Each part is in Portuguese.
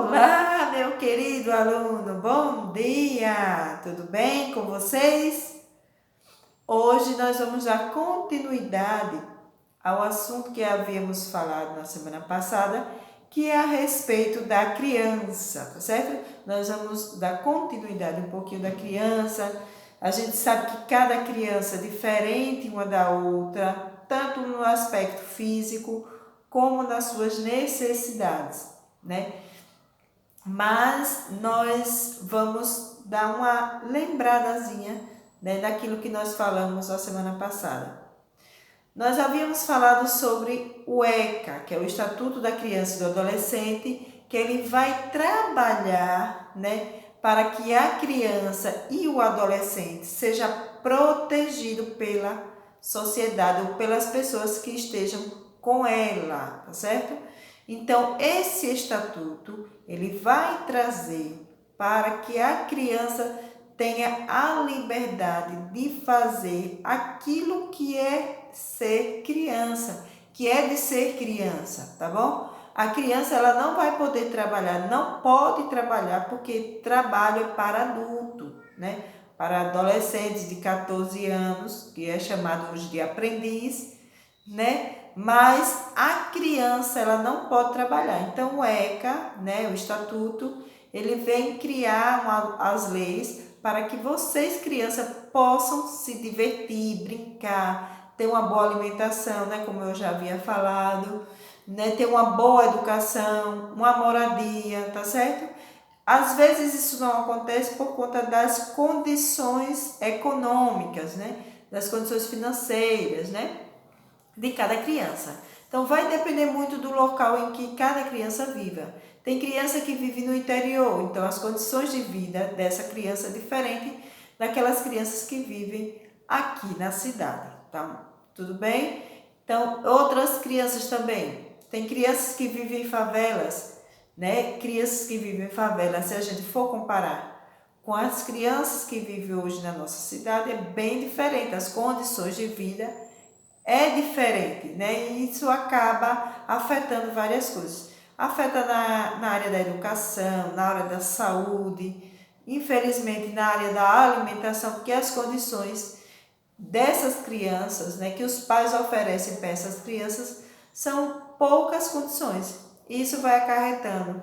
Olá, meu querido aluno, bom dia! Tudo bem com vocês? Hoje nós vamos dar continuidade ao assunto que havíamos falado na semana passada, que é a respeito da criança, tá certo? Nós vamos dar continuidade um pouquinho da criança. A gente sabe que cada criança é diferente uma da outra, tanto no aspecto físico como nas suas necessidades, né? Mas nós vamos dar uma lembradazinha, né, daquilo que nós falamos na semana passada. Nós havíamos falado sobre o ECA, que é o Estatuto da Criança e do Adolescente, que ele vai trabalhar, né, para que a criança e o adolescente seja protegido pela sociedade ou pelas pessoas que estejam com ela, tá certo? Então, esse estatuto, ele vai trazer para que a criança tenha a liberdade de fazer aquilo que é ser criança, que é de ser criança, tá bom? A criança, ela não vai poder trabalhar, não pode trabalhar, porque trabalho é para adulto, né? Para adolescentes de 14 anos, que é chamado hoje de aprendiz, né? Mas a criança, ela não pode trabalhar. Então o ECA, né, o estatuto, ele vem criar as leis para que vocês, crianças, possam se divertir, brincar, ter uma boa alimentação, né, como eu já havia falado, né, ter uma boa educação, uma moradia, tá certo? Às vezes isso não acontece por conta das condições econômicas, né, das condições financeiras, né, de cada criança. Então vai depender muito do local em que cada criança viva. Tem criança que vive no interior, então as condições de vida dessa criança é diferente daquelas crianças que vivem aqui na cidade, tá? Tudo bem? Então, outras crianças também. Tem crianças que vivem em favelas, né? Crianças que vivem em favelas, se a gente for comparar com as crianças que vivem hoje na nossa cidade, é bem diferente. As condições de vida é diferente, né? E isso acaba afetando várias coisas. Afeta na área da educação, na área da saúde, infelizmente na área da alimentação, porque as condições dessas crianças, né, que os pais oferecem para essas crianças, são poucas condições. Isso vai acarretando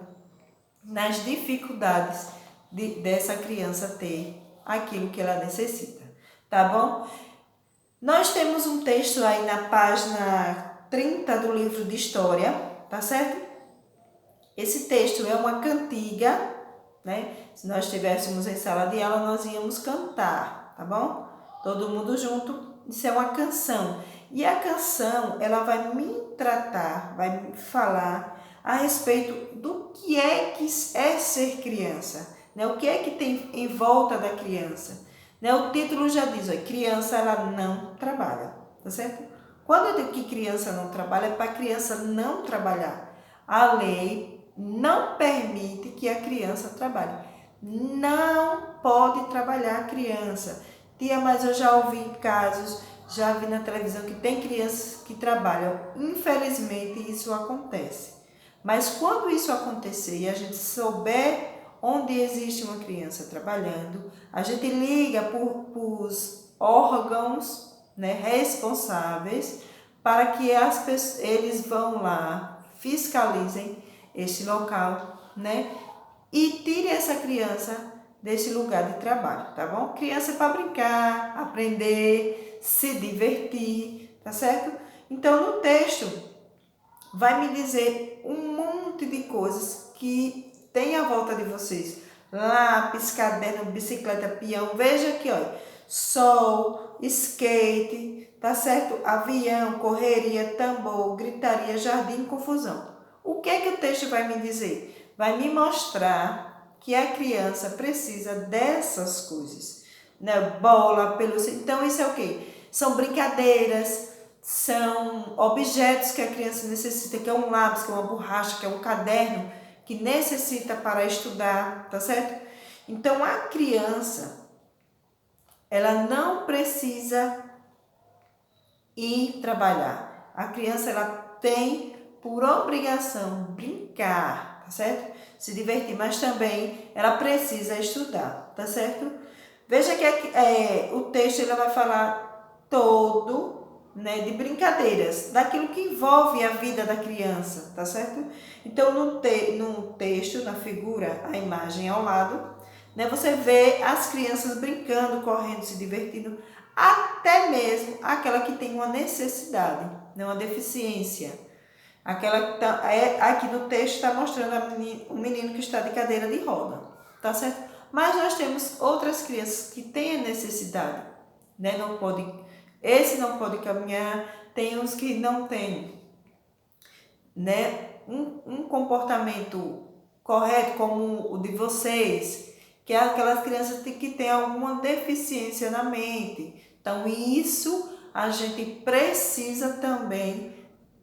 nas dificuldades dessa criança ter aquilo que ela necessita, tá bom? Nós temos um texto aí na página 30 do livro de História, tá certo? Esse texto é uma cantiga, né? Se nós estivéssemos em sala de aula, nós íamos cantar, tá bom? Todo mundo junto, isso é uma canção. E a canção, ela vai me tratar, vai me falar a respeito do que é ser criança, né? O que é que tem em volta da criança. Né? O título já diz, ó, criança ela não trabalha, tá certo? Quando eu digo que criança não trabalha, é para a criança não trabalhar. A lei não permite que a criança trabalhe. Não pode trabalhar a criança. Tia, mas eu já ouvi casos, já vi na televisão que tem crianças que trabalham. Infelizmente isso acontece. Mas quando isso acontecer e a gente souber onde existe uma criança trabalhando, a gente liga para os órgãos, né, responsáveis para que eles vão lá, fiscalizem esse local, né, e tire essa criança desse lugar de trabalho, tá bom? Criança é para brincar, aprender, se divertir, tá certo? Então no texto vai me dizer um monte de coisas que tem à volta de vocês. Lápis, caderno, bicicleta, peão. Veja aqui, ó. Sol, skate, tá certo? Avião, correria, tambor, gritaria, jardim, confusão. O que é que o texto vai me dizer? Vai me mostrar que a criança precisa dessas coisas, né? Bola, pelúcia. Então isso é o quê? São brincadeiras, são objetos que a criança necessita, que é um lápis, que é uma borracha, que é um caderno, que necessita para estudar, tá certo? Então a criança, ela não precisa ir trabalhar. A criança, ela tem por obrigação brincar, tá certo? Se divertir, mas também ela precisa estudar, tá certo? Veja que o texto ele vai falar todo, né, de brincadeiras, daquilo que envolve a vida da criança, tá certo? Então, no texto, na figura, a imagem ao lado, né, você vê as crianças brincando, correndo, se divertindo, até mesmo aquela que tem uma necessidade, né, uma deficiência. Aquela que aqui no texto está mostrando o menino que está de cadeira de roda, tá certo? Mas nós temos outras crianças que têm a necessidade, né? Esse não pode caminhar, tem uns que não têm, né? Um comportamento correto como o de vocês, que é aquelas crianças que têm alguma deficiência na mente. Então isso a gente precisa também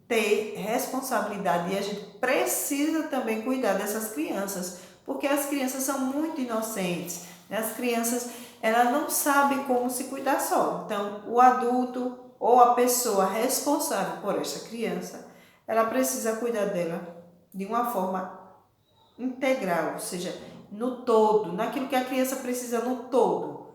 ter responsabilidade e a gente precisa também cuidar dessas crianças, porque as crianças são muito inocentes, né? As crianças, elas não sabem como se cuidar só. Então, o adulto ou a pessoa responsável por essa criança, ela precisa cuidar dela de uma forma integral, ou seja, no todo, naquilo que a criança precisa no todo.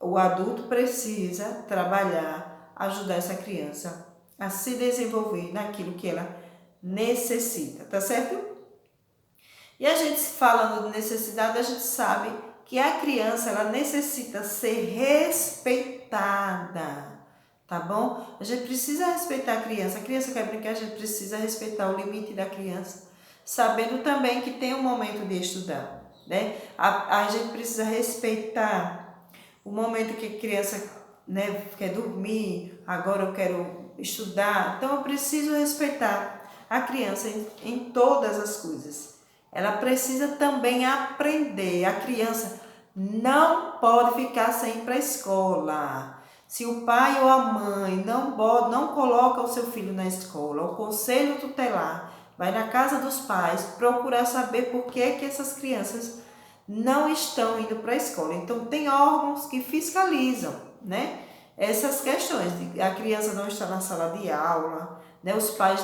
O adulto precisa trabalhar, ajudar essa criança a se desenvolver naquilo que ela necessita, tá certo? E a gente falando de necessidade, a gente sabe que a criança ela necessita ser respeitada, tá bom? A gente precisa respeitar a criança quer brincar, a gente precisa respeitar o limite da criança, sabendo também que tem um momento de estudar, né? A gente precisa respeitar o momento que a criança, né, quer dormir, agora eu quero estudar. Então eu preciso respeitar a criança em todas as coisas. Ela precisa também aprender. A criança não pode ficar sem ir para a escola. Se o pai ou a mãe não coloca o seu filho na escola, o conselho tutelar vai na casa dos pais procurar saber por que essas crianças não estão indo para a escola. Então, tem órgãos que fiscalizam, né, essas questões. A criança não está na sala de aula, né, os pais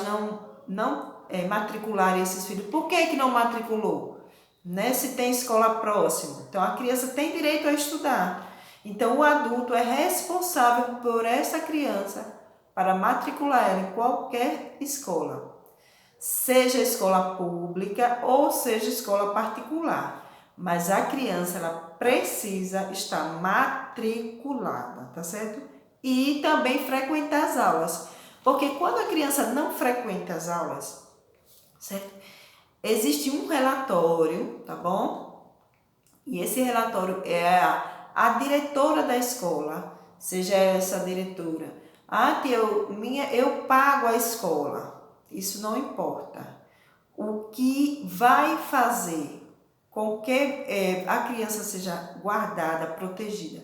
não matricularem esses filhos. Por que não matriculou? Né, se tem escola próxima. Então, a criança tem direito a estudar. Então, o adulto é responsável por essa criança para matricular ela em qualquer escola, seja escola pública ou seja escola particular. Mas a criança, ela precisa estar matriculada, tá certo? E também frequentar as aulas. Porque quando a criança não frequenta as aulas, certo? Existe um relatório, tá bom? E esse relatório é a diretora da escola, seja essa diretora. Eu pago a escola. Isso não importa. O que vai fazer com que a criança seja guardada, protegida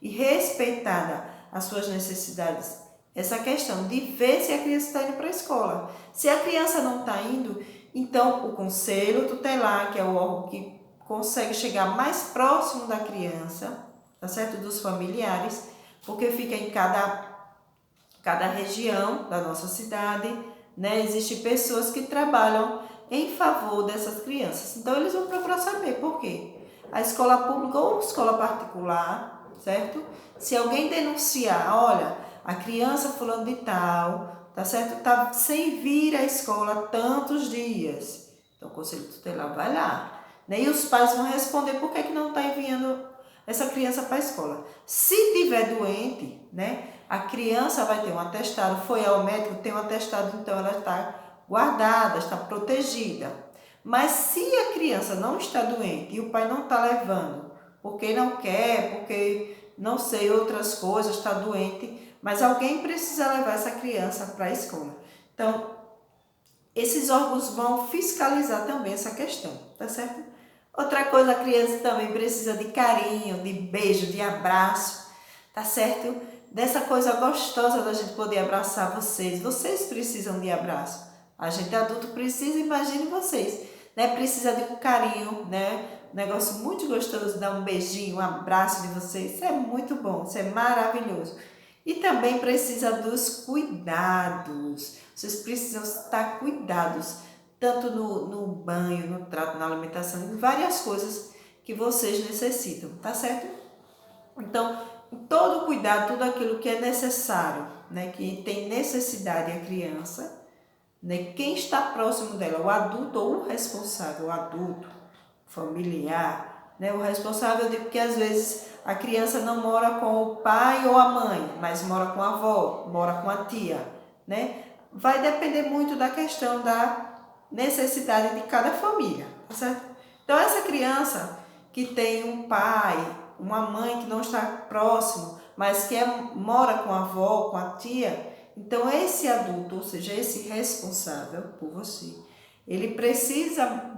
e respeitada as suas necessidades. Essa questão de ver se a criança está indo para a escola. Se a criança não está indo, então o conselho tutelar, que é o órgão que consegue chegar mais próximo da criança, tá certo? Dos familiares, porque fica em cada região da nossa cidade, né? Existem pessoas que trabalham em favor dessas crianças. Então, eles vão procurar saber por quê. A escola pública ou escola particular, certo? Se alguém denunciar, olha, a criança fulano de tal, tá certo? Tá sem vir à escola há tantos dias. Então, o conselho tutelar vai lá, né? E os pais vão responder por que não está enviando essa criança para a escola. Se tiver doente, né? A criança vai ter um atestado, foi ao médico, tem um atestado, então ela está guardada, está protegida. Mas se a criança não está doente e o pai não está levando, porque não quer, porque não sei, outras coisas, está doente, mas alguém precisa levar essa criança para a escola. Então, esses órgãos vão fiscalizar também essa questão, tá certo? Outra coisa, a criança também precisa de carinho, de beijo, de abraço, tá certo? Dessa coisa gostosa da gente poder abraçar vocês. Vocês precisam de abraço. A gente adulto precisa, imagine vocês, né? Precisa de um carinho, né? Um negócio muito gostoso, dar um beijinho, um abraço de vocês. Isso é muito bom, isso é maravilhoso. E também precisa dos cuidados. Vocês precisam estar cuidados tanto no banho, no trato, na alimentação, em várias coisas que vocês necessitam, tá certo? Então, todo cuidado, tudo aquilo que é necessário, né, que tem necessidade a criança, né, quem está próximo dela, o adulto ou o responsável, o adulto, familiar, né, o responsável, eu digo que às vezes a criança não mora com o pai ou a mãe, mas mora com a avó, mora com a tia, né? Vai depender muito da questão da necessidade de cada família, tá certo? Então essa criança que tem um pai, uma mãe que não está próximo, mas que mora com a avó, com a tia, então esse adulto, ou seja, esse responsável por você, ele precisa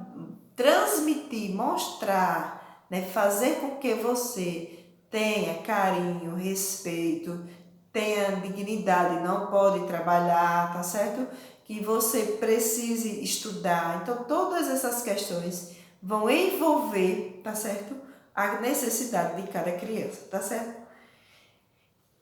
transmitir, mostrar, né, fazer com que você tenha carinho, respeito, tenha dignidade, não pode trabalhar, tá certo? Que você precise estudar. Então, todas essas questões vão envolver, tá certo? A necessidade de cada criança, tá certo?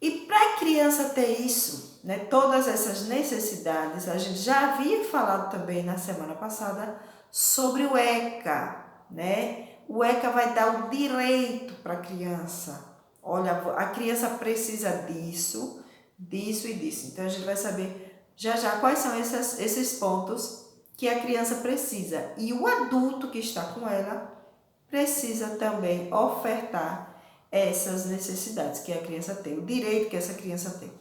E para a criança ter isso, né, todas essas necessidades, a gente já havia falado também na semana passada sobre o ECA, né? O ECA vai dar o direito para a criança. Olha, a criança precisa disso, disso e disso. Então a gente vai saber já já quais são esses pontos que a criança precisa. E o adulto que está com ela precisa também ofertar essas necessidades que a criança tem, o direito que essa criança tem,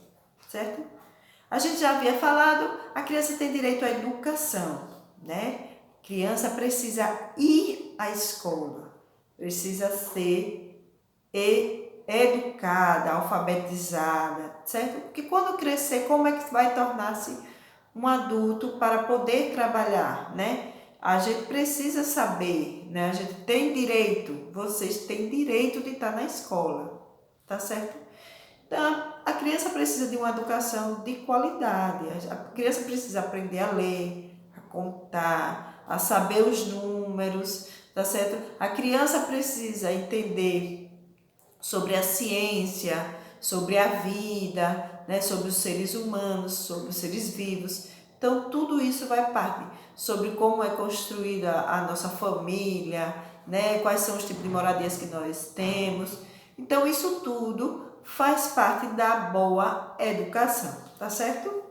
certo? A gente já havia falado, a criança tem direito à educação, né? A criança precisa ir à escola, precisa ser educada, alfabetizada, certo? Porque quando crescer, como é que vai tornar-se um adulto para poder trabalhar, né? A gente precisa saber, né? A gente tem direito, vocês têm direito de estar na escola, tá certo? Então, a criança precisa de uma educação de qualidade. A criança precisa aprender a ler, a contar, a saber os números, tá certo? A criança precisa entender sobre a ciência, sobre a vida, né? Sobre os seres humanos, sobre os seres vivos. Então, tudo isso vai parte sobre como é construída a nossa família, né? Quais são os tipos de moradias que nós temos. Então, isso tudo faz parte da boa educação, tá certo?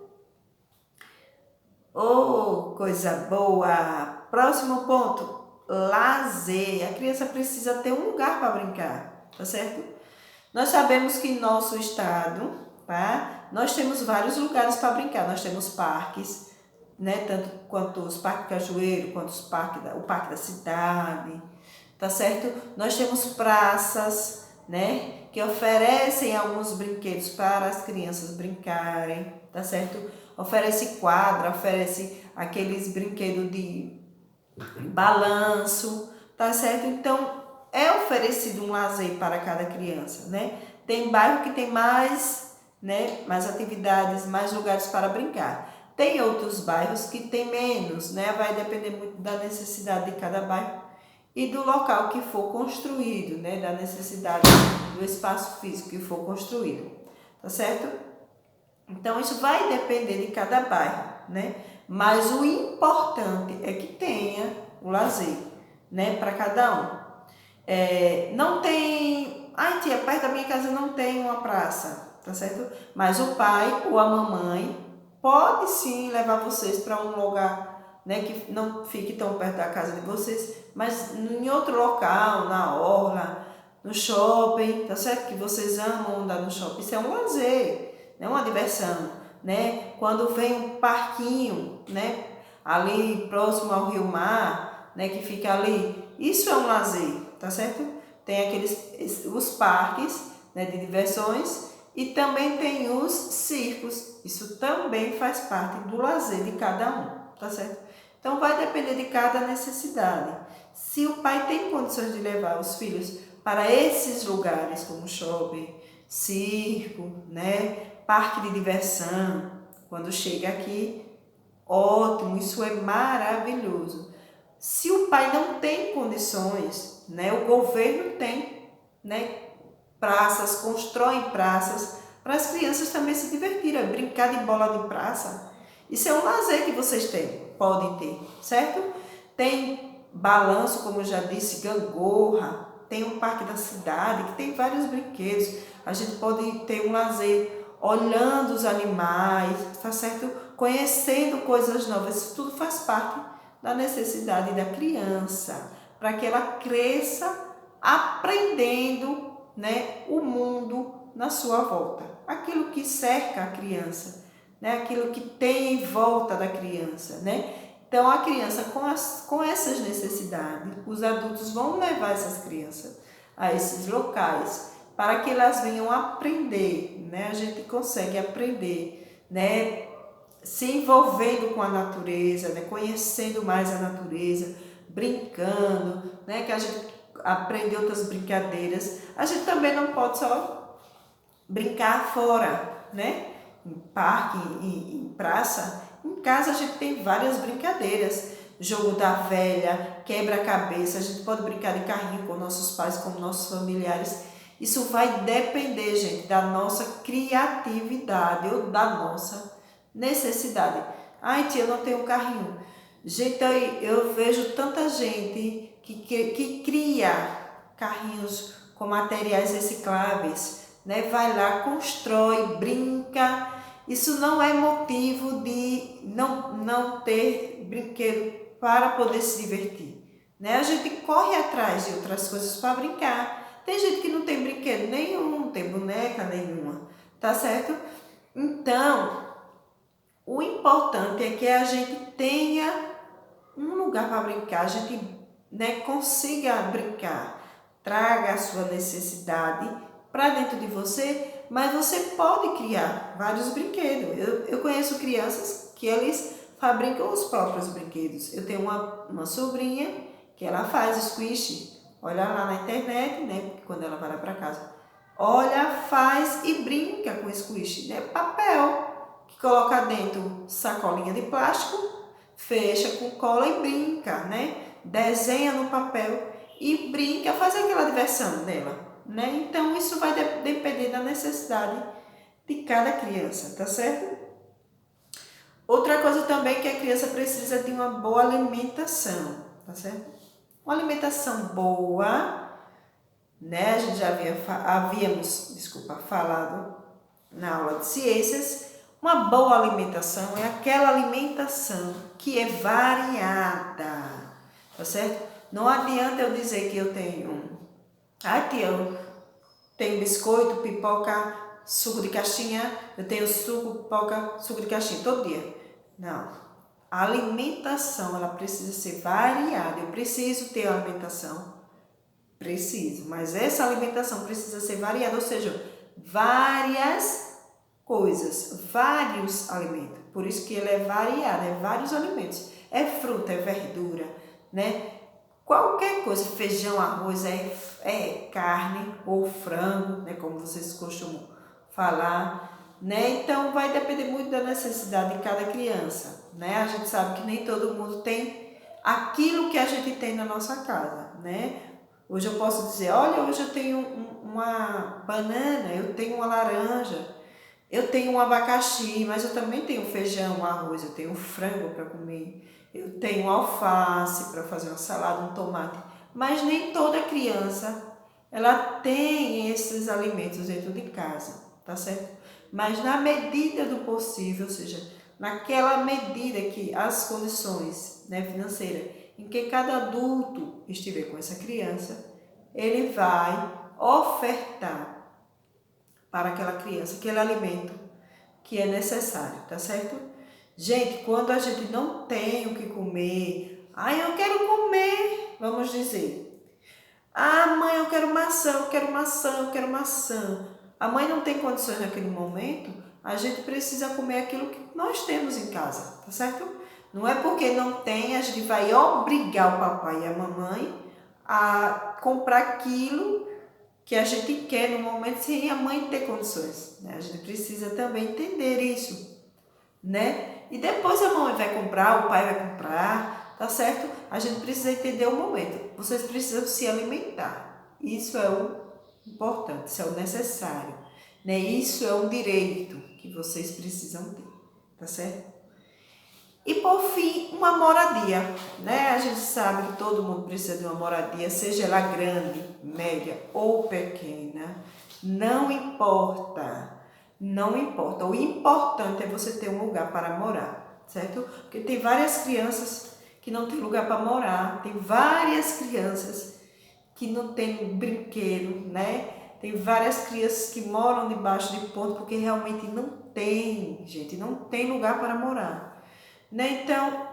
Oh, coisa boa! Próximo ponto, lazer. A criança precisa ter um lugar para brincar, tá certo? Nós sabemos que em nosso estado, tá? Nós temos vários lugares para brincar. Nós temos parques, né? Tanto quanto os parques Cajueiro, quanto o parque da cidade, tá certo? Nós temos praças, né? Que oferecem alguns brinquedos para as crianças brincarem, tá certo? Oferece quadra, oferece aqueles brinquedos de balanço, tá certo? Então, é oferecido um lazer para cada criança, né? Tem bairro que tem mais, né, mais atividades, mais lugares para brincar. Tem outros bairros que tem menos, né? Vai depender muito da necessidade de cada bairro e do local que for construído, né? Da necessidade do espaço físico que for construído, tá certo? Então, isso vai depender de cada bairro, né? Mas o importante é que tenha o lazer, né? Para cada um. Não tem... Ai, tia, perto da minha casa não tem uma praça, tá certo? Mas o pai ou a mamãe pode sim levar vocês para um lugar, né? Que não fique tão perto da casa de vocês, mas em outro local, na orla, no shopping, tá certo? Que vocês amam andar no shopping. Isso é um lazer, né? Uma diversão, né? Quando vem um parquinho, né? Ali próximo ao Rio Mar, né? Que fica ali, isso é um lazer, tá certo? Tem os parques, né? De diversões e também tem os circos. Isso também faz parte do lazer de cada um, tá certo? Então vai depender de cada necessidade. Se o pai tem condições de levar os filhos para esses lugares como shopping, circo, né, parque de diversão, quando chega aqui, ótimo, isso é maravilhoso. Se o pai não tem condições, né, o governo tem, né, praças, constrói praças para as crianças também se divertirem, brincar de bola de praça. Isso é um lazer que vocês podem ter, certo? Tem balanço, como eu já disse, gangorra, tem um parque da cidade que tem vários brinquedos. A gente pode ter um lazer olhando os animais, tá certo? Conhecendo coisas novas. Isso tudo faz parte da necessidade da criança, para que ela cresça aprendendo, né, o mundo na sua volta. Aquilo que cerca a criança, né, aquilo que tem em volta da criança, né? Então, a criança com essas necessidades, os adultos vão levar essas crianças a esses locais para que elas venham aprender, né? A gente consegue aprender, né? Se envolvendo com a natureza, né? Conhecendo mais a natureza, brincando, né? Que a gente aprende outras brincadeiras. A gente também não pode só brincar fora, né? Em parque, em praça. Em casa a gente tem várias brincadeiras. Jogo da velha, quebra-cabeça, a gente pode brincar de carrinho com nossos pais, com nossos familiares. Isso vai depender, gente, da nossa criatividade ou da nossa necessidade. Ai, tia, eu não tenho um carrinho. Gente, eu vejo tanta gente que cria carrinhos com materiais recicláveis, né? Vai lá, constrói, brinca. Isso não é motivo de não ter brinquedo para poder se divertir, né? A gente corre atrás de outras coisas para brincar. Tem gente que não tem brinquedo nenhum, não tem boneca nenhuma, tá certo? Então, o importante é que a gente tenha um lugar para brincar, a gente, né, consiga brincar, traga a sua necessidade para dentro de você, mas você pode criar vários brinquedos. Eu conheço crianças que eles fabricam os próprios brinquedos. Eu tenho uma sobrinha que ela faz squish, olha lá na internet, né, quando ela vai lá para casa, olha, faz e brinca com squish, né, papel, que coloca dentro sacolinha de plástico, fecha com cola e brinca, né? Desenha no papel e brinca, faz aquela diversão dela, né? Então isso vai depender da necessidade de cada criança, tá certo? Outra coisa também que a criança precisa de uma boa alimentação, tá certo? Uma alimentação boa, né? A gente já havíamos falado na aula de ciências. Uma boa alimentação é aquela alimentação que é variada, tá certo? Não adianta eu dizer que eu tenho, tia, eu tenho biscoito, pipoca, suco de caixinha, eu tenho suco, pipoca, suco de caixinha todo dia. Não. A alimentação, ela precisa ser variada. Eu preciso ter alimentação, preciso, mas essa alimentação precisa ser variada, ou seja, várias coisas, vários alimentos. Por isso que ele é variado, é vários alimentos. É fruta, é verdura, né? Qualquer coisa, feijão, arroz, é carne ou frango, né? Como vocês costumam falar, né? Então vai depender muito da necessidade de cada criança, né? A gente sabe que nem todo mundo tem aquilo que a gente tem na nossa casa, né? Hoje eu posso dizer, olha, hoje eu tenho uma banana, eu tenho uma laranja, eu tenho um abacaxi, mas eu também tenho feijão, arroz, eu tenho frango para comer, eu tenho alface para fazer uma salada, um tomate. Mas nem toda criança ela tem esses alimentos dentro de casa, tá certo? Mas na medida do possível, ou seja, naquela medida que as condições, né, financeiras em que cada adulto estiver com essa criança, ele vai ofertar para aquela criança aquele alimento que é necessário, tá certo? Gente, quando a gente não tem o que comer, eu quero comer, vamos dizer, mãe, eu quero maçã, eu quero maçã, eu quero maçã. A mãe não tem condições naquele momento, a gente precisa comer aquilo que nós temos em casa, tá certo? Não é porque não tem, a gente vai obrigar o papai e a mamãe a comprar aquilo que a gente quer no momento sem a mãe ter condições, né? A gente precisa também entender isso, né? E depois a mãe vai comprar, o pai vai comprar, tá certo? A gente precisa entender o momento. Vocês precisam se alimentar. Isso é o importante, isso é o necessário, né? Isso é um direito que vocês precisam ter, tá certo? E por fim, uma moradia, né? A gente sabe que todo mundo precisa de uma moradia, seja ela grande, média ou pequena, não importa, não importa. O importante é você ter um lugar para morar, certo? Porque tem várias crianças que não tem lugar para morar, tem várias crianças que não tem brinquedo, né? Tem várias crianças que moram debaixo de ponte porque realmente não tem, gente, não tem lugar para morar. Né? Então,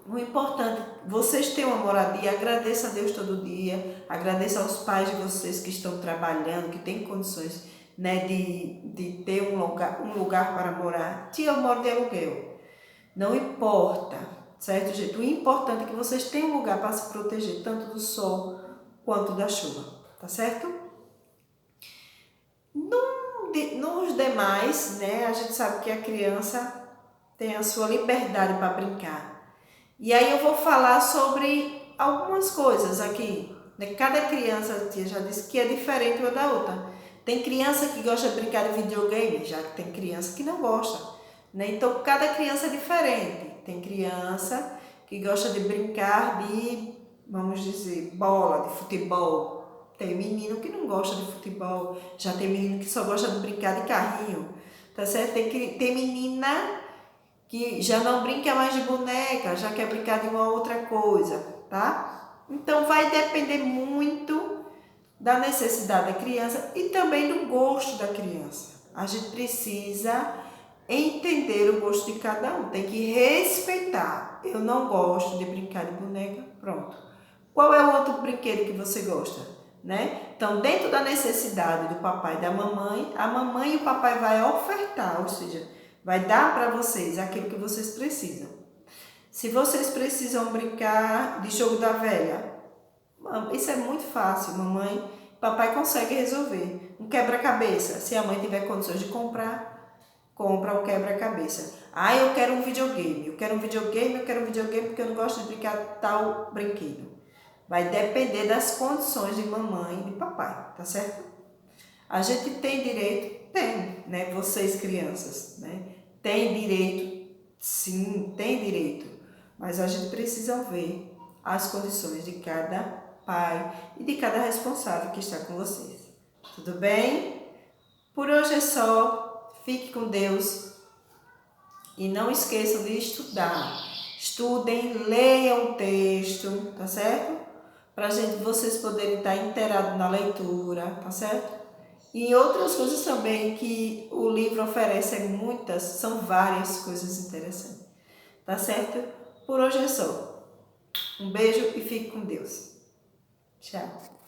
o importante, vocês têm uma moradia, agradeça a Deus todo dia, agradeça aos pais de vocês que estão trabalhando, que têm condições, né, de ter um lugar para morar. Tia, eu moro de aluguel. Não importa, certo, gente? O importante é que vocês tenham um lugar para se proteger, tanto do sol quanto da chuva, tá certo? Nos demais, né, a gente sabe que a criança tem a sua liberdade para brincar. E aí eu vou falar sobre algumas coisas aqui. Cada criança, a tia já disse que é diferente uma da outra. Tem criança que gosta de brincar de videogame, já que tem criança que não gosta. Né? Então, cada criança é diferente. Tem criança que gosta de brincar de, vamos dizer, bola, de futebol. Tem menino que não gosta de futebol. Já tem menino que só gosta de brincar de carrinho. Tá certo? Tem menina que já não brinca mais de boneca, já quer brincar de uma outra coisa, tá? Então vai depender muito da necessidade da criança e também do gosto da criança. A gente precisa entender o gosto de cada um, tem que respeitar. Eu não gosto de brincar de boneca, pronto. Qual é o outro brinquedo que você gosta? Né? Então, dentro da necessidade do papai e da mamãe, a mamãe e o papai vai ofertar, ou seja, vai dar para vocês aquilo que vocês precisam. Se vocês precisam brincar de jogo da velha, isso é muito fácil, mamãe, papai consegue resolver. Um quebra-cabeça, se a mãe tiver condições de comprar, compra o quebra-cabeça. Ah, eu quero um videogame, eu quero um videogame porque eu não gosto de brincar tal brinquedo. Vai depender das condições de mamãe e de papai, tá certo? A gente tem direito? Tem, né? Vocês crianças, né? Tem direito? Sim, tem direito. Mas a gente precisa ver as condições de cada pai e de cada responsável que está com vocês. Tudo bem? Por hoje é só. Fique com Deus. E não esqueçam de estudar. Estudem, leiam o texto, tá certo? Para vocês poderem estar inteirados na leitura, tá certo? E outras coisas também que o livro oferece, muitas, são várias coisas interessantes, tá certo? Por hoje é só. Um beijo e fique com Deus. Tchau.